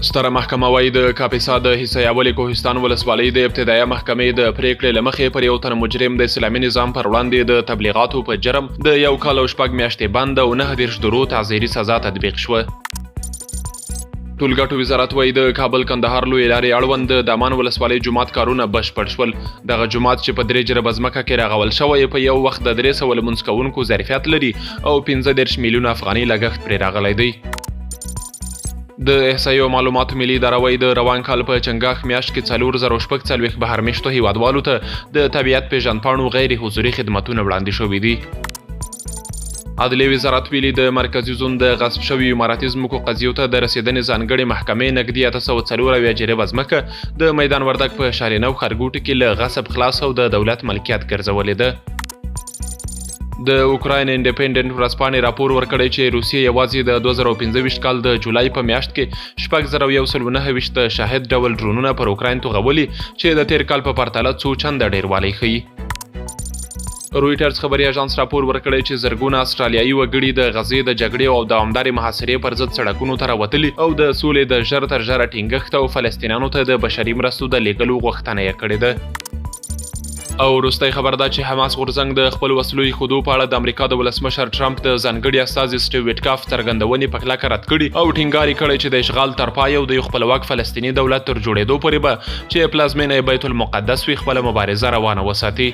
ستره محکمه وايي د کاپیسا د حصه اول کوهستان ولسوالۍ د ابتدایي محکمې د پریکړې له مخې پر یو تن مجرم د اسلامي نظام پر وړاندې د تبلیغاتو په جرم د 1 کال او 6 میاشتې بند او 9 درو تعزیري سزا تطبیق شوه. ټولګټو وزارت وايي د کابل کندهار لوی لارې اړوند د دامان ولسوالۍ جومات کارونه بشپړ شول. دغه جومات چې په 3 جربه ځمکه کې راغول شوی په یو وخت د 300 لمونځ کوونکو ظرفیت لري او 15 میلیونه افغاني لګښت پرې راغلی دی. د احصایې او معلوماتو ملي اداره وايي د روان کال په چنګاښ میاشت کې 4046 بهرمېشتو هیوادوالو ته د طبیعت پیژندپاڼو غیر حضوري خدمتونه وړاندې شوي دي. عدلیې وزارت ویلي د مرکزي زون د غصب شوي اماراتي ځمکو قضیو ته د رسېدنې ځانګړې محکمې نږدې 804 جریبه ځمکه د میدان وردګ په شارینو ښارګوټي کې له غصب خلاص او د دولت ملکیت ګرځولې ده. د اوکراین انډیپندنت ورځپاڼې راپور ورکړی چې روسیې یوازې د 2015 کال د جولای په میاشت کې 6129 شاهد ډول ډرونونه پر اوکراین توغولي چې د تیر کال په پرتله څو چنده ډیروالی ښیي. رویټرز خبري اژانس راپور ورکړی چې زرګونه استرالیایي وګړي د غزې د جګړې او دوامدارې محاصرې پر ضد سړکونو ته راوتلي او د سولې د ژر تر ژره ټینګښت او فلسطینیانو ته د بشري مرستو د لیږلو غوښتنه یې کړې ده. او وروستی خبر دا چې حماس غورځنګ د خپل وسلو ایښودو په اړه د امریکا د ولسمشر ټرمپ د ځانګړي استازي سټیو ویټکاف څرګندونې په کلکه رد کړي او ټینګار یې کړی چې د اشغال تر پایه او د یو خپلواک فلسطیني دولت تر جوړېدو پورې به چې پلازمینه بیت المقدس وي خپله مبارزه روانه وساتي.